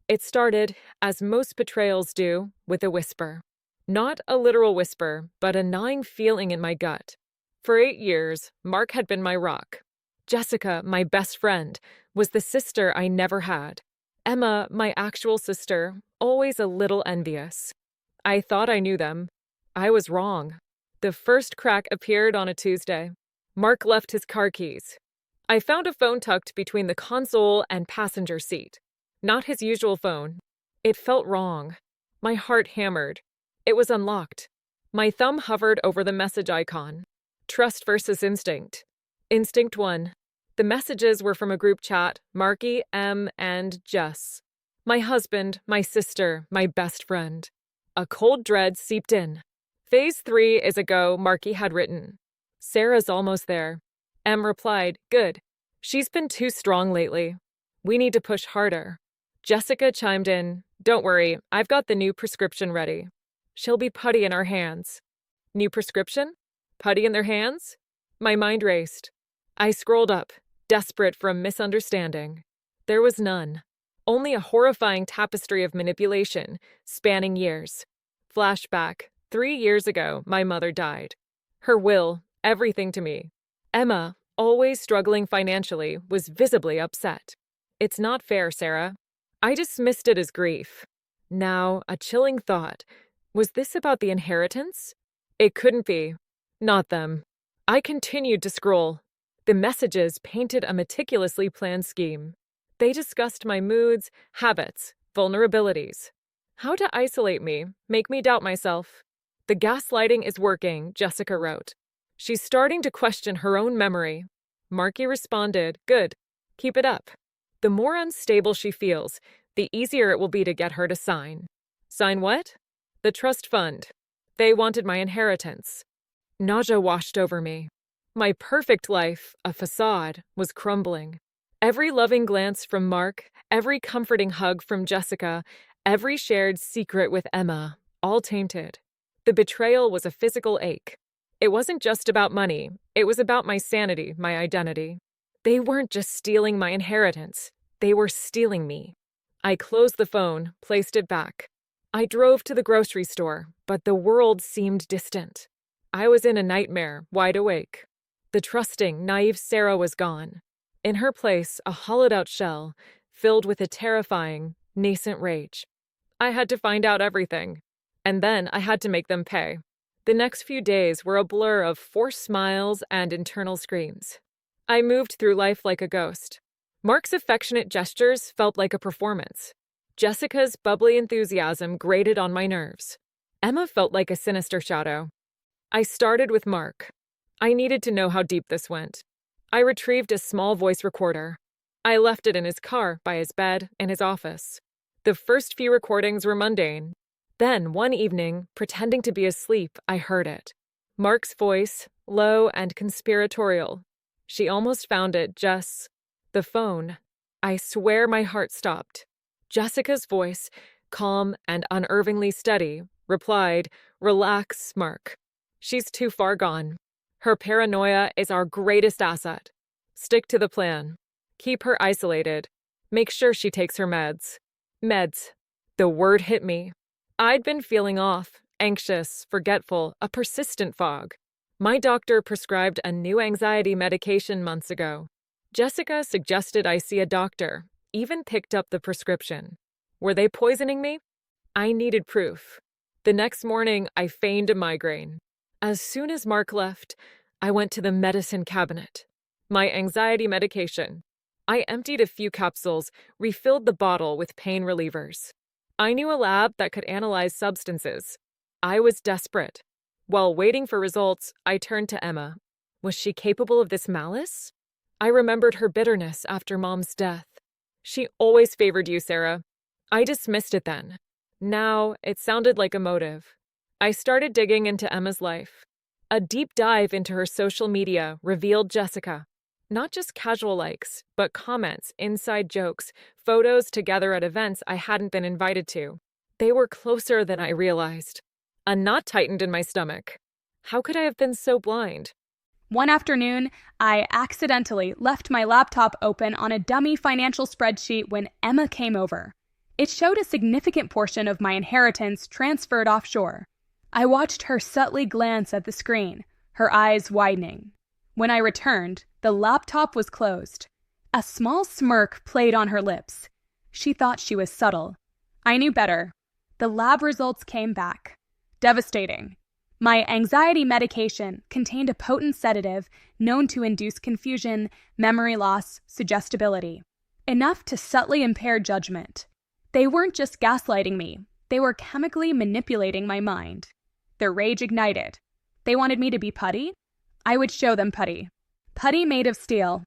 It started, as most betrayals do, with a whisper. Not a literal whisper, but a gnawing feeling in my gut. For 8 years, Mark had been my rock. Jessica, my best friend, was the sister I never had. Emma, my actual sister, always a little envious. I thought I knew them. I was wrong. The first crack appeared on a Tuesday. Mark left his car keys. I found a phone tucked between the console and passenger seat. Not his usual phone. It felt wrong. My heart hammered. It was unlocked. My thumb hovered over the message icon. Trust versus instinct. Instinct 1. The messages were from a group chat, Marky, Em, and Jess. My husband, my sister, my best friend. A cold dread seeped in. Phase 3 is a go, Marky had written. Sarah's almost there. Em replied, good. She's been too strong lately. We need to push harder. Jessica chimed in, don't worry, I've got the new prescription ready. She'll be putty in our hands. New prescription? Putty in their hands? My mind raced. I scrolled up, desperate for a misunderstanding. There was none. Only a horrifying tapestry of manipulation, spanning years. Flashback. 3 years ago, my mother died. Her will, everything to me. Emma, always struggling financially, was visibly upset. It's not fair, Sarah. I dismissed it as grief. Now, a chilling thought. Was this about the inheritance? It couldn't be. Not them. I continued to scroll. The messages painted a meticulously planned scheme. They discussed my moods, habits, vulnerabilities. How to isolate me, make me doubt myself. The gaslighting is working, Jessica wrote. She's starting to question her own memory. Marky responded, good. Keep it up. The more unstable she feels, the easier it will be to get her to sign. Sign what? The trust fund. They wanted my inheritance. Nausea washed over me. My perfect life, a facade, was crumbling. Every loving glance from Mark, every comforting hug from Jessica, every shared secret with Emma, all tainted. The betrayal was a physical ache. It wasn't just about money. It was about my sanity, my identity. They weren't just stealing my inheritance. They were stealing me. I closed the phone, placed it back. I drove to the grocery store, but the world seemed distant. I was in a nightmare, wide awake. The trusting, naive Sarah was gone. In her place, a hollowed-out shell, filled with a terrifying, nascent rage. I had to find out everything. And then I had to make them pay. The next few days were a blur of forced smiles and internal screams. I moved through life like a ghost. Mark's affectionate gestures felt like a performance. Jessica's bubbly enthusiasm grated on my nerves. Emma felt like a sinister shadow. I started with Mark. I needed to know how deep this went. I retrieved a small voice recorder. I left it in his car, by his bed, in his office. The first few recordings were mundane. Then, one evening, pretending to be asleep, I heard it. Mark's voice, low and conspiratorial. She almost found it, Jess. The phone. I swear my heart stopped. Jessica's voice, calm and unervingly steady, replied, relax, Mark. She's too far gone. Her paranoia is our greatest asset. Stick to the plan. Keep her isolated. Make sure she takes her meds. Meds. The word hit me. I'd been feeling off, anxious, forgetful, a persistent fog. My doctor prescribed a new anxiety medication months ago. Jessica suggested I see a doctor, even picked up the prescription. Were they poisoning me? I needed proof. The next morning, I feigned a migraine. As soon as Mark left, I went to the medicine cabinet. My anxiety medication. I emptied a few capsules, refilled the bottle with pain relievers. I knew a lab that could analyze substances. I was desperate. While waiting for results, I turned to Emma. Was she capable of this malice? I remembered her bitterness after Mom's death. She always favored you, Sarah. I dismissed it then. Now, it sounded like a motive. I started digging into Emma's life. A deep dive into her social media revealed Jessica. Not just casual likes, but comments, inside jokes, photos together at events I hadn't been invited to. They were closer than I realized. A knot tightened in my stomach. How could I have been so blind? One afternoon, I accidentally left my laptop open on a dummy financial spreadsheet when Emma came over. It showed a significant portion of my inheritance transferred offshore. I watched her subtly glance at the screen, her eyes widening. When I returned, the laptop was closed. A small smirk played on her lips. She thought she was subtle. I knew better. The lab results came back. Devastating. My anxiety medication contained a potent sedative known to induce confusion, memory loss, suggestibility. Enough to subtly impair judgment. They weren't just gaslighting me. They were chemically manipulating my mind. Their rage ignited. They wanted me to be putty? I would show them putty. Putty made of steel.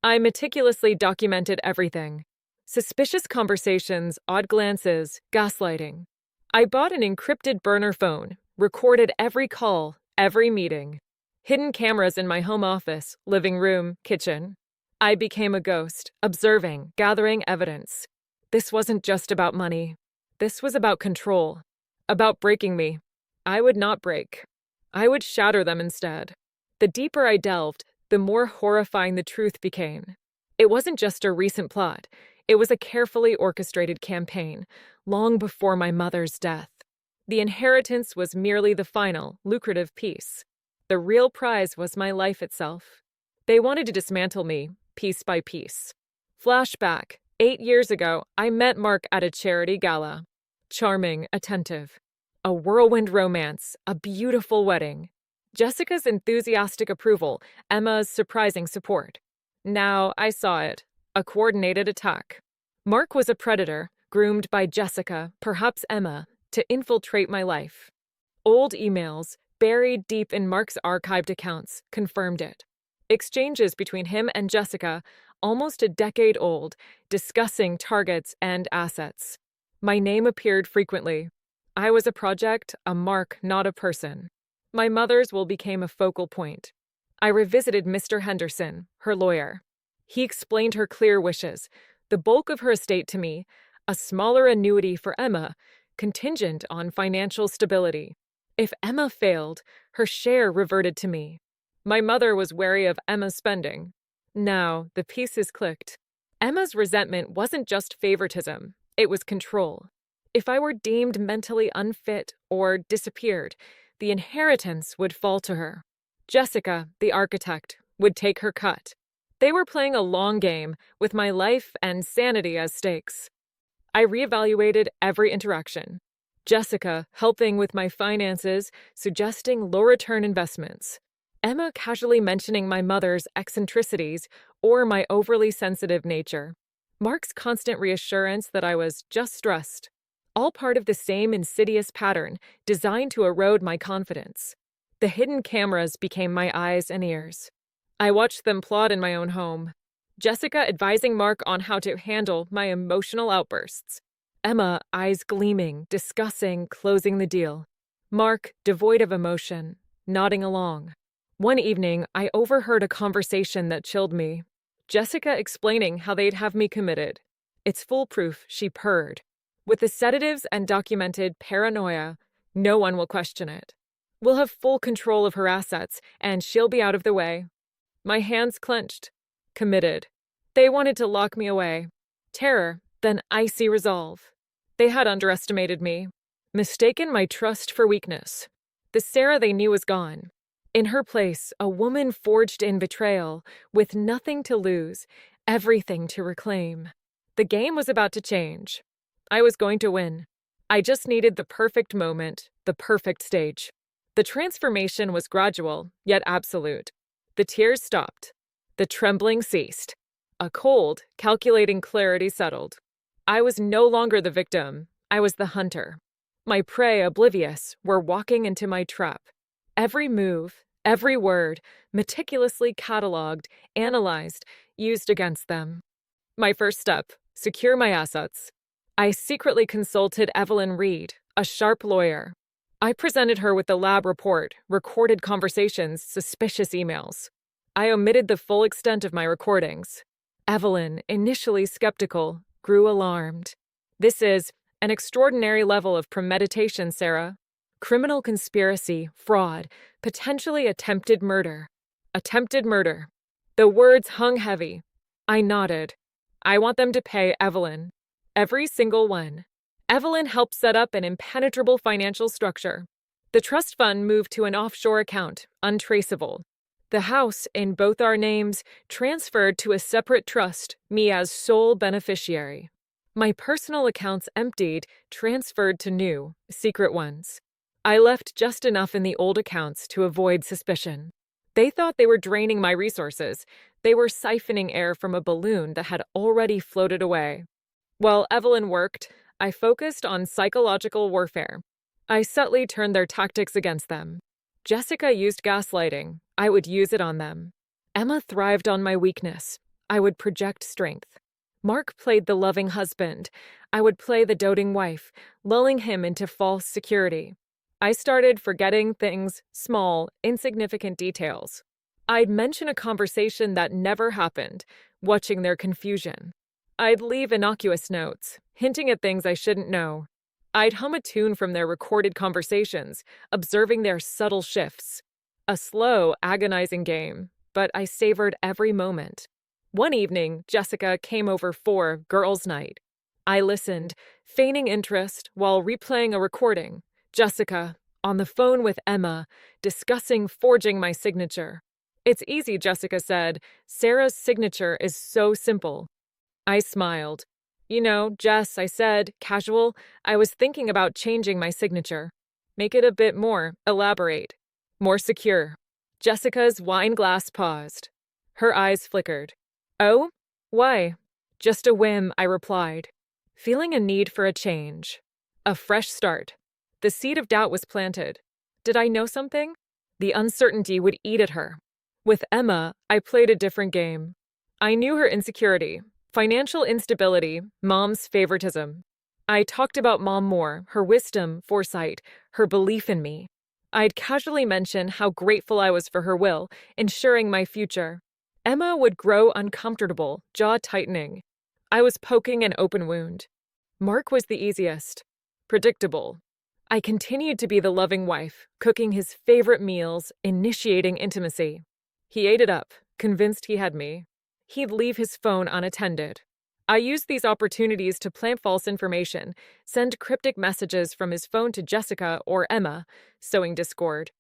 I meticulously documented everything. Suspicious conversations, odd glances, gaslighting. I bought an encrypted burner phone, recorded every call, every meeting. Hidden cameras in my home office, living room, kitchen. I became a ghost, observing, gathering evidence. This wasn't just about money. This was about control. About breaking me. I would not break. I would shatter them instead. The deeper I delved, the more horrifying the truth became. It wasn't just a recent plot. It was a carefully orchestrated campaign, long before my mother's death. The inheritance was merely the final, lucrative piece. The real prize was my life itself. They wanted to dismantle me, piece by piece. Flashback. 8 years ago, I met Mark at a charity gala. Charming, attentive. A whirlwind romance, a beautiful wedding. Jessica's enthusiastic approval, Emma's surprising support. Now I saw it. A coordinated attack. Mark was a predator, groomed by Jessica, perhaps Emma, to infiltrate my life. Old emails, buried deep in Mark's archived accounts, confirmed it. Exchanges between him and Jessica, almost a decade old, discussing targets and assets. My name appeared frequently. I was a project, a mark, not a person. My mother's will became a focal point. I revisited Mr. Henderson, her lawyer. He explained her clear wishes, the bulk of her estate to me, a smaller annuity for Emma, contingent on financial stability. If Emma failed, her share reverted to me. My mother was wary of Emma's spending. Now, the pieces clicked. Emma's resentment wasn't just favoritism, it was control. If I were deemed mentally unfit or disappeared, the inheritance would fall to her. Jessica, the architect, would take her cut. They were playing a long game, with my life and sanity as stakes. I reevaluated every interaction. Jessica helping with my finances, suggesting low-return investments. Emma casually mentioning my mother's eccentricities or my overly sensitive nature. Mark's constant reassurance that I was just stressed. All part of the same insidious pattern designed to erode my confidence. The hidden cameras became my eyes and ears. I watched them plot in my own home. Jessica advising Mark on how to handle my emotional outbursts. Emma, eyes gleaming, discussing, closing the deal. Mark, devoid of emotion, nodding along. One evening, I overheard a conversation that chilled me. Jessica explaining how they'd have me committed. It's foolproof, she purred. With the sedatives and documented paranoia, no one will question it. We'll have full control of her assets, and she'll be out of the way. My hands clenched. Committed. They wanted to lock me away. Terror, then icy resolve. They had underestimated me. Mistaken my trust for weakness. The Sarah they knew was gone. In her place, a woman forged in betrayal, with nothing to lose, everything to reclaim. The game was about to change. I was going to win. I just needed the perfect moment, the perfect stage. The transformation was gradual, yet absolute. The tears stopped. The trembling ceased. A cold, calculating clarity settled. I was no longer the victim. I was the hunter. My prey, oblivious, were walking into my trap. Every move, every word, meticulously catalogued, analyzed, used against them. My first step, secure my assets. I secretly consulted Evelyn Reed, a sharp lawyer. I presented her with the lab report, recorded conversations, suspicious emails. I omitted the full extent of my recordings. Evelyn, initially skeptical, grew alarmed. This is an extraordinary level of premeditation, Sarah. Criminal conspiracy, fraud, potentially attempted murder. Attempted murder. The words hung heavy. I nodded. I want them to pay Evelyn. Every single one. Evelyn helped set up an impenetrable financial structure. The trust fund moved to an offshore account, untraceable. The house, in both our names, transferred to a separate trust, me as sole beneficiary. My personal accounts emptied, transferred to new, secret ones. I left just enough in the old accounts to avoid suspicion. They thought they were draining my resources. They were siphoning air from a balloon that had already floated away. While Evelyn worked, I focused on psychological warfare. I subtly turned their tactics against them. Jessica used gaslighting. I would use it on them. Emma thrived on my weakness. I would project strength. Mark played the loving husband. I would play the doting wife, lulling him into false security. I started forgetting things, small, insignificant details. I'd mention a conversation that never happened, watching their confusion. I'd leave innocuous notes, hinting at things I shouldn't know. I'd hum a tune from their recorded conversations, observing their subtle shifts. A slow, agonizing game, but I savored every moment. One evening, Jessica came over for girls' night. I listened, feigning interest while replaying a recording. Jessica, on the phone with Emma, discussing forging my signature. "It's easy," Jessica said. "Sarah's signature is so simple." I smiled. "You know, Jess," I said, casual, "I was thinking about changing my signature. Make it a bit more, elaborate, more secure." Jessica's wine glass paused. Her eyes flickered. "Oh? Why?" "Just a whim," I replied, feeling a need for a change. A fresh start. The seed of doubt was planted. Did I know something? The uncertainty would eat at her. With Emma, I played a different game. I knew her insecurity, financial instability, Mom's favoritism. I talked about Mom more, her wisdom, foresight, her belief in me. I'd casually mention how grateful I was for her will, ensuring my future. Emma would grow uncomfortable, jaw tightening. I was poking an open wound. Mark was the easiest. Predictable. I continued to be the loving wife, cooking his favorite meals, initiating intimacy. He ate it up, convinced he had me. He'd leave his phone unattended. I used these opportunities to plant false information, send cryptic messages from his phone to Jessica or Emma, sowing discord.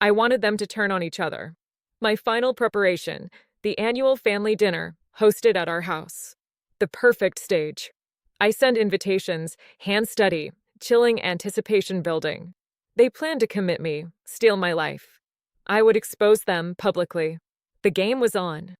I wanted them to turn on each other. My final preparation, the annual family dinner, hosted at our house. The perfect stage. I send invitations, hand study, chilling anticipation building. They planned to commit me, steal my life. I would expose them publicly. The game was on.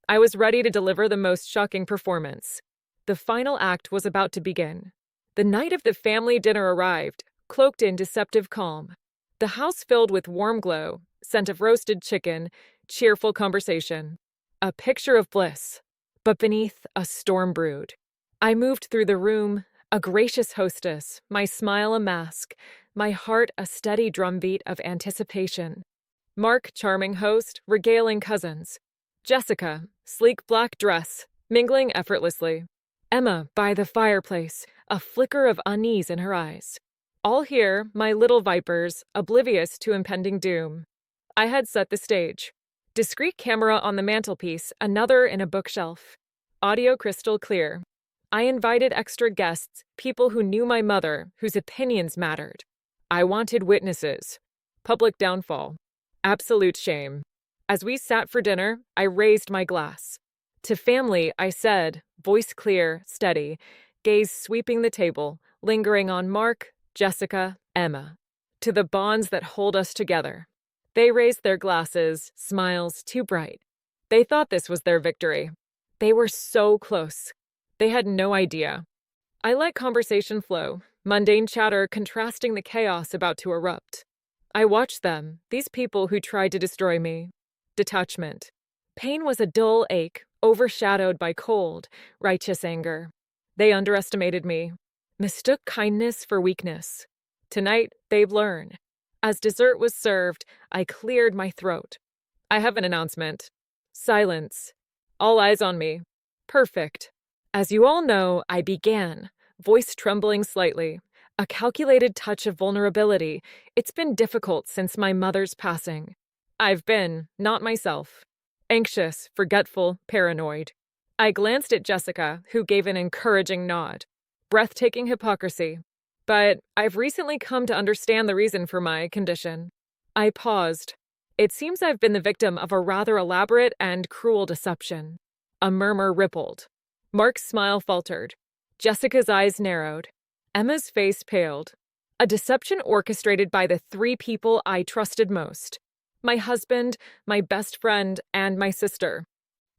I was ready to deliver the most shocking performance. The final act was about to begin. The night of the family dinner arrived, cloaked in deceptive calm. The house filled with warm glow, scent of roasted chicken, cheerful conversation. A picture of bliss, but beneath a storm brewed. I moved through the room, a gracious hostess, my smile a mask, my heart a steady drumbeat of anticipation. Mark, charming host, regaling cousins. Jessica, sleek black dress, mingling effortlessly. Emma, by the fireplace, a flicker of unease in her eyes. All here, my little vipers, oblivious to impending doom. I had set the stage. Discreet camera on the mantelpiece, another in a bookshelf. Audio crystal clear. I invited extra guests, people who knew my mother, whose opinions mattered. I wanted witnesses. Public downfall. Absolute shame. As we sat for dinner, I raised my glass. To family, I said, voice clear, steady, gaze sweeping the table, lingering on Mark, Jessica, Emma. To the bonds that hold us together. They raised their glasses, smiles too bright. They thought this was their victory. They were so close. They had no idea. I let conversation flow, mundane chatter contrasting the chaos about to erupt. I watched them, these people who tried to destroy me. Detachment. Pain was a dull ache, overshadowed by cold, righteous anger. They underestimated me, mistook kindness for weakness. Tonight, they'd learn. As dessert was served, I cleared my throat. I have an announcement. Silence. All eyes on me. Perfect. As you all know, I began, voice trembling slightly, a calculated touch of vulnerability. It's been difficult since my mother's passing. I've been, not myself. Anxious, forgetful, paranoid. I glanced at Jessica, who gave an encouraging nod. Breathtaking hypocrisy. But I've recently come to understand the reason for my condition. I paused. It seems I've been the victim of a rather elaborate and cruel deception. A murmur rippled. Mark's smile faltered. Jessica's eyes narrowed. Emma's face paled. A deception orchestrated by the three people I trusted most. My husband, my best friend, and my sister.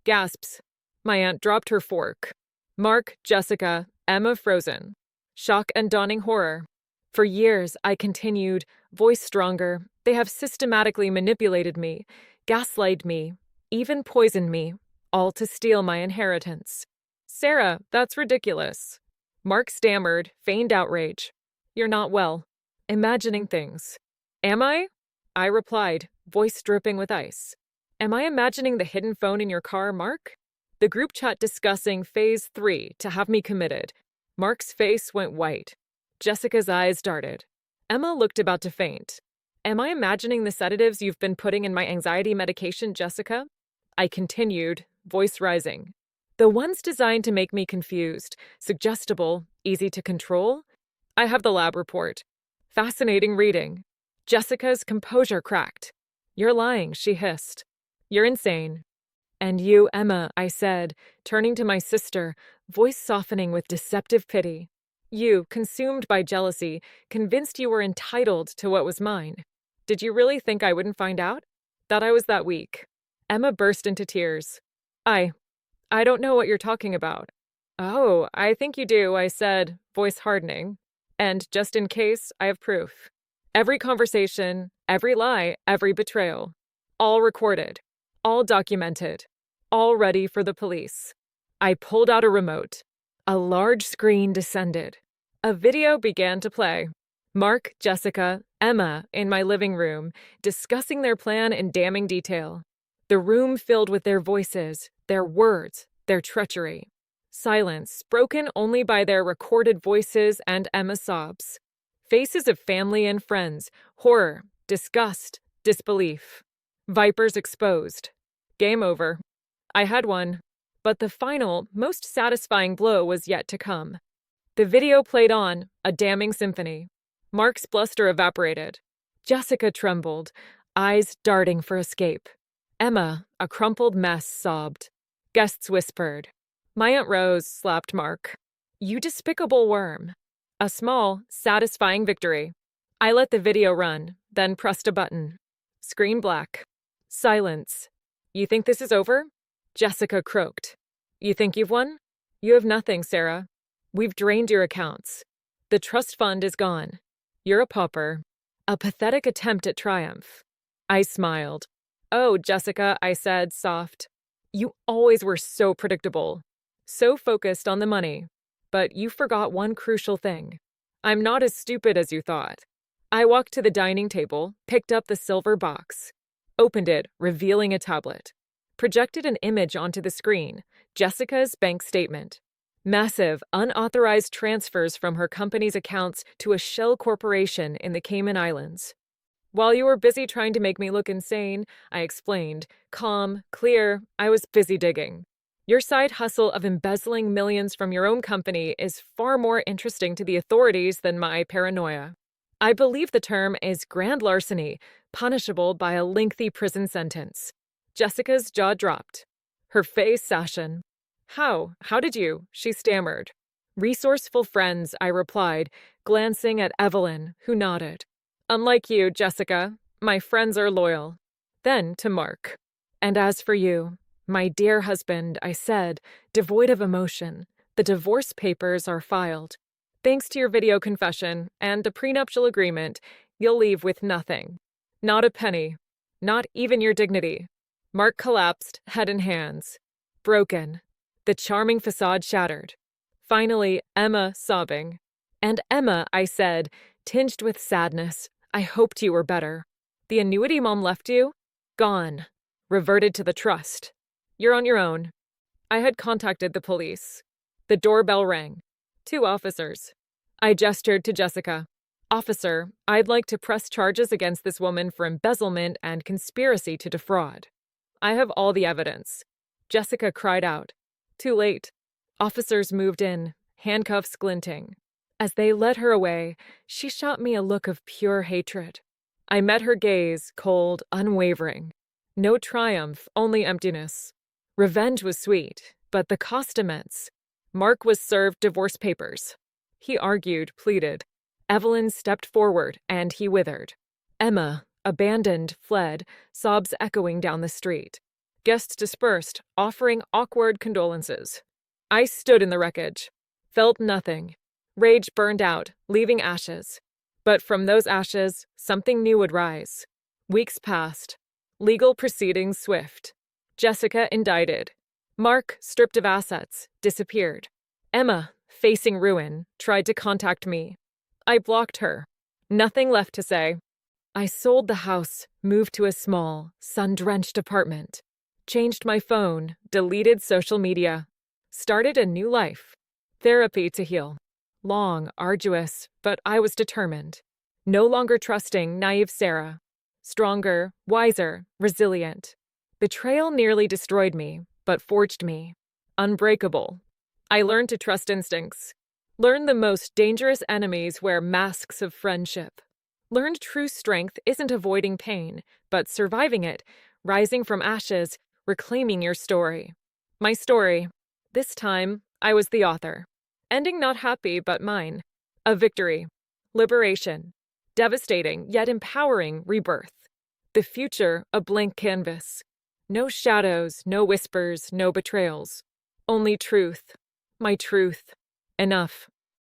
Gasps. My aunt dropped her fork. Mark, Jessica, Emma frozen. Shock and dawning horror. For years, I continued, voice stronger. They have systematically manipulated me, gaslighted me, even poisoned me, all to steal my inheritance. Sarah, that's ridiculous. Mark stammered, feigned outrage. You're not well. Imagining things. Am I? I replied, voice dripping with ice. Am I imagining the hidden phone in your car, Mark? The group chat discussing phase 3 to have me committed. Mark's face went white. Jessica's eyes darted. Emma looked about to faint. Am I imagining the sedatives you've been putting in my anxiety medication, Jessica? I continued, voice rising. The ones designed to make me confused, suggestible, easy to control? I have the lab report. Fascinating reading. Jessica's composure cracked. You're lying, she hissed. You're insane. And you, Emma, I said, turning to my sister, voice softening with deceptive pity. You, consumed by jealousy, convinced you were entitled to what was mine. Did you really think I wouldn't find out? Thought I was that weak. Emma burst into tears. I don't know what you're talking about. Oh, I think you do, I said, voice hardening. And just in case, I have proof. Every conversation, every lie, every betrayal. All recorded. All documented. All ready for the police. I pulled out a remote. A large screen descended. A video began to play. Mark, Jessica, Emma in my living room, discussing their plan in damning detail. The room filled with their voices, their words, their treachery. Silence, broken only by their recorded voices and Emma's sobs. Faces of family and friends, horror, disgust, disbelief. Vipers exposed. Game over. I had one. But the final, most satisfying blow was yet to come. The video played on, a damning symphony. Mark's bluster evaporated. Jessica trembled, eyes darting for escape. Emma, a crumpled mess, sobbed. Guests whispered. My Aunt Rose slapped Mark. You despicable worm. A small, satisfying victory. I let the video run, then pressed a button. Screen black. Silence. You think this is over? Jessica croaked. You think you've won? You have nothing, Sarah. We've drained your accounts. The trust fund is gone. You're a pauper. A pathetic attempt at triumph. I smiled. Oh, Jessica, I said, soft. You always were so predictable. So focused on the money. But you forgot one crucial thing. I'm not as stupid as you thought. I walked to the dining table, picked up the silver box. Opened it, revealing a tablet. Projected an image onto the screen. Jessica's bank statement. Massive, unauthorized transfers from her company's accounts to a shell corporation in the Cayman Islands. While you were busy trying to make me look insane, I explained, calm, clear, I was busy digging. Your side hustle of embezzling millions from your own company is far more interesting to the authorities than my paranoia. I believe the term is grand larceny, punishable by a lengthy prison sentence. Jessica's jaw dropped. Her face ashen. How? How did you? She stammered. Resourceful friends, I replied, glancing at Evelyn, who nodded. Unlike you, Jessica, my friends are loyal. Then to Mark. And as for you, my dear husband, I said, devoid of emotion, the divorce papers are filed. Thanks to your video confession and a prenuptial agreement, you'll leave with nothing. Not a penny. Not even your dignity. Mark collapsed, head in hands. Broken. The charming facade shattered. Finally, Emma sobbing. And Emma, I said, tinged with sadness, I hoped you were better. The annuity Mom left you? Gone. Reverted to the trust. You're on your own. I had contacted the police. The doorbell rang. 2 officers. I gestured to Jessica. Officer, I'd like to press charges against this woman for embezzlement and conspiracy to defraud. I have all the evidence. Jessica cried out. Too late. Officers moved in, handcuffs glinting. As they led her away, she shot me a look of pure hatred. I met her gaze, cold, unwavering. No triumph, only emptiness. Revenge was sweet, but the cost immense. Mark was served divorce papers. He argued, pleaded. Evelyn stepped forward, and he withered. Emma, abandoned, fled, sobs echoing down the street. Guests dispersed, offering awkward condolences. I stood in the wreckage, felt nothing. Rage burned out, leaving ashes. But from those ashes, something new would rise. Weeks passed. Legal proceedings swift. Jessica indicted. Mark, stripped of assets, disappeared. Emma, facing ruin, tried to contact me. I blocked her. Nothing left to say. I sold the house, moved to a small, sun-drenched apartment. Changed my phone, deleted social media. Started a new life. Therapy to heal. Long, arduous, but I was determined. No longer trusting naive Sarah. Stronger, wiser, resilient. Betrayal nearly destroyed me, but forged me. Unbreakable. I learned to trust instincts. Learned the most dangerous enemies wear masks of friendship. Learned true strength isn't avoiding pain, but surviving it, rising from ashes, reclaiming your story. My story. This time, I was the author. Ending not happy, but mine. A victory. Liberation. Devastating, yet empowering rebirth. The future, a blank canvas. No shadows, no whispers, no betrayals. Only truth. My truth. Enough.